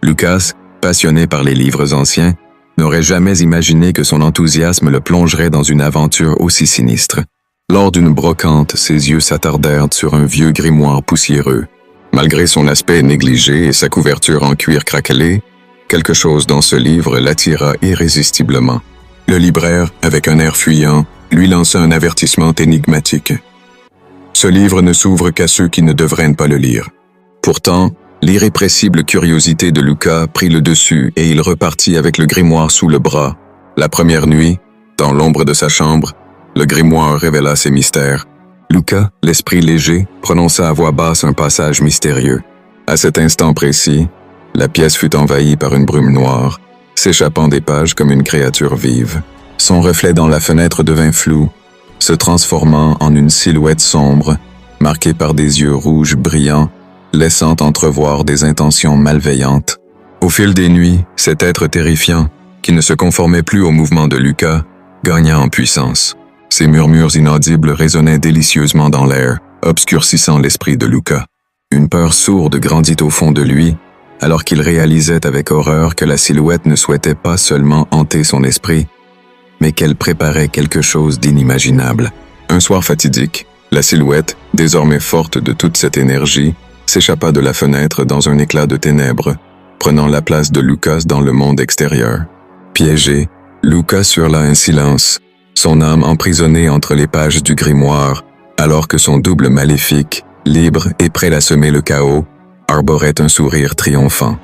Lucas, passionné par les livres anciens, n'aurait jamais imaginé que son enthousiasme le plongerait dans une aventure aussi sinistre. Lors d'une brocante, ses yeux s'attardèrent sur un vieux grimoire poussiéreux. Malgré son aspect négligé et sa couverture en cuir craquelé, quelque chose dans ce livre l'attira irrésistiblement. Le libraire, avec un air fuyant, lui lança un avertissement énigmatique. Ce livre ne s'ouvre qu'à ceux qui ne devraient pas le lire. Pourtant, l'irrépressible curiosité de Lucas prit le dessus et il repartit avec le grimoire sous le bras. La première nuit, dans l'ombre de sa chambre, le grimoire révéla ses mystères. Lucas, l'esprit léger, prononça à voix basse un passage mystérieux. À cet instant précis, la pièce fut envahie par une brume noire, s'échappant des pages comme une créature vive. Son reflet dans la fenêtre devint flou, se transformant en une silhouette sombre, marquée par des yeux rouges brillants, laissant entrevoir des intentions malveillantes. Au fil des nuits, cet être terrifiant, qui ne se conformait plus au mouvement de Lucas, gagna en puissance. Ses murmures inaudibles résonnaient délicieusement dans l'air, obscurcissant l'esprit de Lucas. Une peur sourde grandit au fond de lui, alors qu'il réalisait avec horreur que la silhouette ne souhaitait pas seulement hanter son esprit, mais qu'elle préparait quelque chose d'inimaginable. Un soir fatidique, la silhouette, désormais forte de toute cette énergie, s'échappa de la fenêtre dans un éclat de ténèbres, prenant la place de Lucas dans le monde extérieur. Piégé, Lucas hurla un silence, son âme emprisonnée entre les pages du grimoire, alors que son double maléfique, libre et prêt à semer le chaos, arborait un sourire triomphant.